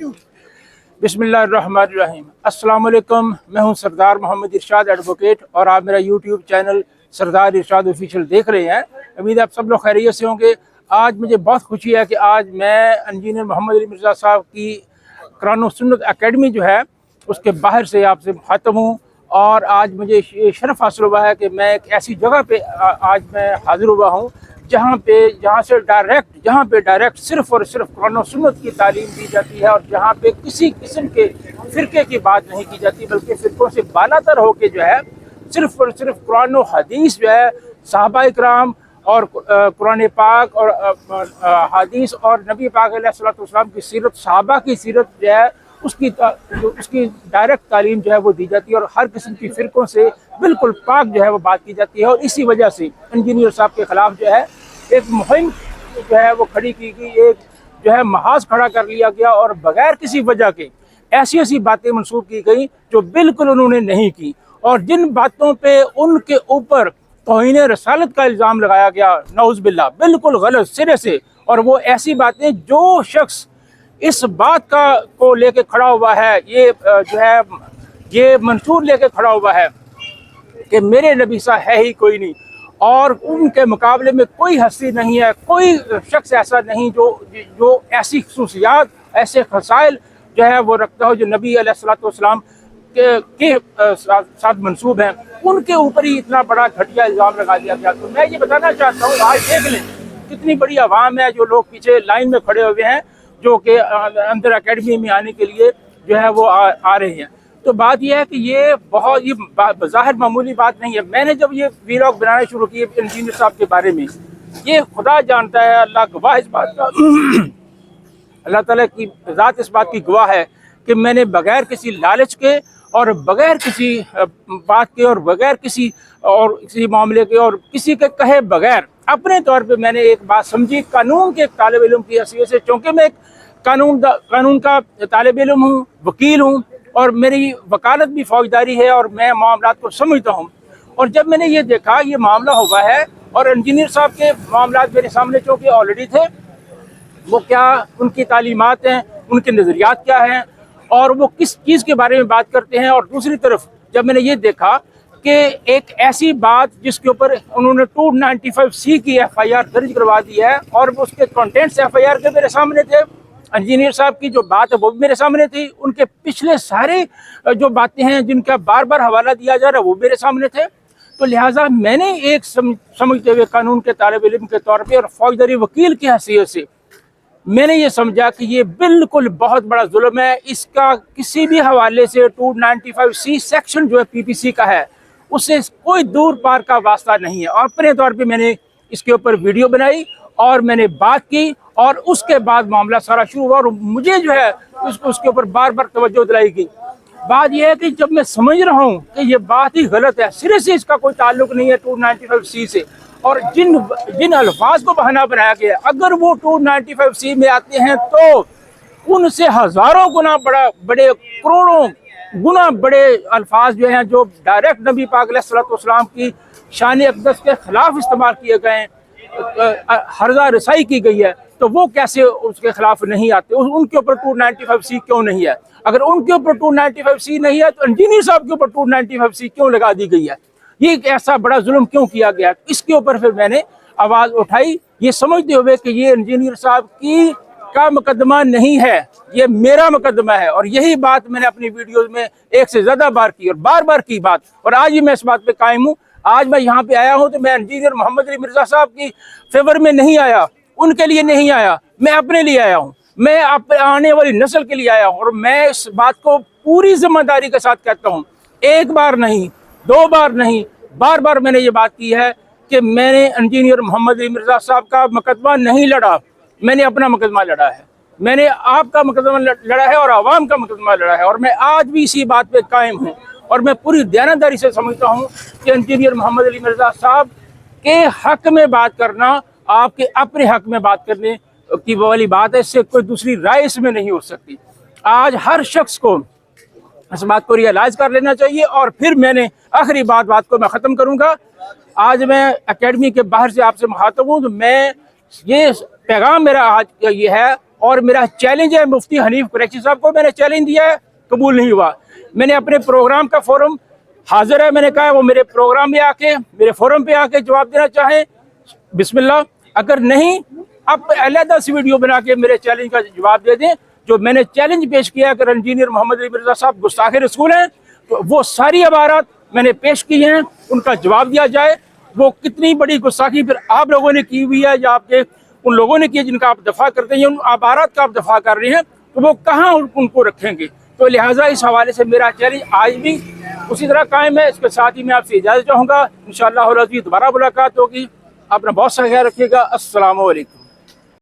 बिस्मिल्लाहिर्रहमानिर्रहीम। अस्सलाम वालेकुम। मैं हूं सरदार मोहम्मद इरशाद एडवोकेट और आप मेरा यूट्यूब चैनल सरदार इरशाद ऑफिशियल देख रहे हैं। उम्मीद है आप सब लोग खैरियत से होंगे। आज मुझे बहुत खुशी है कि आज मैं इंजीनियर मोहम्मद अली मिर्ज़ा साहब की कुरान और सुन्नत एकेडमी जो है उसके बाहर से आपसे मुखातब हूँ। और आज मुझे ये शर्फ हासिल हुआ है कि मैं एक ऐसी जगह पे आज मैं हाज़िर हुआ हूँ जहाँ पे डायरेक्ट सिर्फ़ और सिर्फ कुरान और सुन्नत की तालीम दी जाती है और जहाँ पे किसी किस्म के फ़िरके की बात नहीं की जाती, बल्कि फ़िरकों से बालातर होके जो है सिर्फ़ और सिर्फ कुरान और हदीस जो है, सहाबा इकराम और कुरान पाक और हदीस और नबी पाक अलैहिस्सलातु वस्सलाम की सीरत, सहाबा की सीरत जो है उसकी डायरेक्ट तालीम जो है वो दी जाती है और हर किस्म की फ़िरकों से बिल्कुल पाक जो है वो बात की जाती है। और इसी वजह से इंजीनियर साहब के ख़िलाफ़ जो है एक मुहिम जो है वो खड़ी की गई, एक जो है महाज खड़ा कर लिया गया और बग़ैर किसी वजह के ऐसी बातें मंसूब की गई जो बिल्कुल उन्होंने नहीं की। और जिन बातों पे उनके ऊपर तौहीन रसालत का इल्ज़ाम लगाया गया, नऊज़ बिल्लाह, बिल्कुल गलत सिरे से। और वो ऐसी बातें जो शख्स इस बात को लेके खड़ा हुआ है, ये मंशूर लेके खड़ा हुआ है कि मेरे नबी सा है ही कोई नहीं और उनके मुकाबले में कोई हस्ती नहीं है, कोई शख्स ऐसा नहीं जो ऐसी खसूसियात, ऐसे खसाइल जो है वो रखता हो जो नबी अलैहिस्सलातु वस्सलाम के साथ मंसूब हैं, उनके ऊपर ही इतना बड़ा घटिया इल्ज़ाम लगा दिया गया। तो मैं ये बताना चाहता हूँ, आज देख लें कितनी बड़ी आवाम है जो लोग पीछे लाइन में खड़े हुए हैं जो कि अंदर एकेडमी में आने के लिए जो है वो आ रहे हैं। तो बात यह है कि ये ज़ाहिर मामूली बात नहीं है। मैंने जब ये वीलॉग बनाना शुरू किए इंजीनियर साहब के बारे में, ये खुदा जानता है, अल्लाह गवाह इस बात का अल्लाह ताला की ज़ात इस बात की गवाह है कि मैंने बग़ैर किसी लालच के और बग़ैर किसी बात के और बग़ैर किसी मामले के और किसी के कहे बग़ैर अपने तौर पे मैंने एक बात समझी कानून के एक तालिब इल्म की हैसियत से, चूँकि मैं एक कानून का तालिब इल्म हूँ, वकील हूँ और मेरी वकालत भी फौजदारी है और मैं मामलात को समझता हूँ। और जब मैंने ये देखा ये मामला हुआ है और इंजीनियर साहब के मामलात मेरे सामने चूँकि ऑलरेडी थे, वो क्या उनकी तालीमात हैं, उनके नज़रियात क्या हैं और वो किस चीज़ के बारे में बात करते हैं। और दूसरी तरफ जब मैंने ये देखा कि एक ऐसी बात जिसके ऊपर उन्होंने 295C की FIR दर्ज करवा दी है और उसके कंटेंट्स FIR के मेरे सामने थे, इंजीनियर साहब की जो बात है वो भी मेरे सामने थी, उनके पिछले सारे जो बातें हैं जिनका बार बार हवाला दिया जा रहा है वो मेरे सामने थे। तो लिहाजा मैंने एक समझते हुए कानून के तालिब इल्म के तौर पे और फौजदारी वकील की हैसियत से मैंने ये समझा कि ये बिल्कुल बहुत बड़ा जुल्म है। इसका किसी भी हवाले से 295C सेक्शन जो है PPC का है उससे कोई दूर पार का वास्ता नहीं है। और अपने तौर पे मैंने इसके ऊपर वीडियो बनाई और मैंने बात की और उसके बाद मामला सारा शुरू हुआ और मुझे जो है उसके ऊपर बार बार तवज्जो दिलाई गई। बात यह है कि जब मैं समझ रहा हूँ कि ये बात ही गलत है, सिरे से इसका कोई ताल्लुक नहीं है 295C से, और जिन अल्फाज को बहाना बनाया गया अगर वो 295C में आते हैं तो उनसे हज़ारों गुना बड़े करोड़ों गुना बड़े अल्फाज जो हैं जो डायरेक्ट नबी पाक अलैहिस्सलातु वस्सलाम की शान अक़दस के ख़िलाफ़ इस्तेमाल किए गए हैं, हर्जा रसाई की गई है, तो वो कैसे उसके खिलाफ नहीं आते, उनके ऊपर 295C क्यों नहीं है? अगर उनके ऊपर 295C नहीं है तो इंजीनियर साहब के ऊपर 295C क्यों लगा दी गई है? ये एक ऐसा बड़ा जुल्म क्यों किया गया? इसके ऊपर फिर मैंने आवाज़ उठाई, ये समझते हुए कि ये इंजीनियर साहब का मुकदमा नहीं है, ये मेरा मुकदमा है। और यही बात मैंने अपनी वीडियोज़ में एक से ज़्यादा बार की और बार बार की बात, और आज ही मैं इस बात पे कायम हूँ। आज मैं यहाँ पे आया हूँ तो मैं इंजीनियर मोहम्मद अली मिर्ज़ा साहब की फेवर में नहीं आया, उनके लिए नहीं आया, मैं अपने लिए आया हूँ, मैं आने वाली नस्ल के लिए आया हूँ। और मैं इस बात को पूरी जिम्मेदारी के साथ कहता हूँ, एक बार नहीं, दो बार नहीं, बार बार मैंने ये बात की है कि मैंने इंजीनियर मोहम्मद अली मिर्ज़ा साहब का मुकदमा नहीं लड़ा, मैंने अपना मुकदमा लड़ा है, मैंने आपका मुकदमा लड़ा है और आवाम का मुकदमा लड़ा है। और मैं आज भी इसी बात पे कायम हूँ और मैं पूरी दयानतदारी से समझता हूँ कि इंजीनियर मोहम्मद अली मिर्ज़ा साहब के हक़ में बात करना आपके अपने हक़ में बात करने की वो वाली बात है, इससे कोई दूसरी राय इसमें नहीं हो सकती। आज हर शख्स को इस बात को रियलाइज़ कर लेना चाहिए। और फिर मैंने आखिरी बात को मैं ख़त्म करूँगा। आज मैं एकेडमी के बाहर से आपसे मुखातब हूँ, तो मैं ये पैगाम मेरा आज ये है اور میرا چیلنج ہے مفتی حنیف قریشی صاحب کو، میں نے چیلنج دیا ہے، قبول نہیں ہوا. میں نے اپنے پروگرام کا فورم حاضر ہے، میں نے کہا وہ میرے پروگرام میں آ کے، میرے فورم پہ آ کے جواب دینا چاہیں بسم اللہ، اگر نہیں آپ علیحدہ سی ویڈیو بنا کے میرے چیلنج کا جواب دے دیں. جو میں نے چیلنج پیش کیا کہ انجینئر محمد علی مرزا صاحب گستاخ رسول ہیں، تو وہ ساری عبارات میں نے پیش کی ہیں، ان کا جواب دیا جائے. وہ کتنی بڑی گستاخی پھر آپ لوگوں نے کی ہوئی ہے یا آپ کے ان لوگوں نے کی جن کا آپ دفاع کرتے ہیں، ان عبارات کا آپ دفاع کر رہے ہیں، تو وہ کہاں ان کو رکھیں گے؟ تو لہٰذا اس حوالے سے میرا چیلنج آج بھی اسی طرح قائم ہے. اس کے ساتھ ہی میں آپ سے اجازت چاہوں گا، انشاءاللہ دوبارہ ملاقات ہوگی. اپنا بہت سا خیال رکھیے گا. السلام علیکم.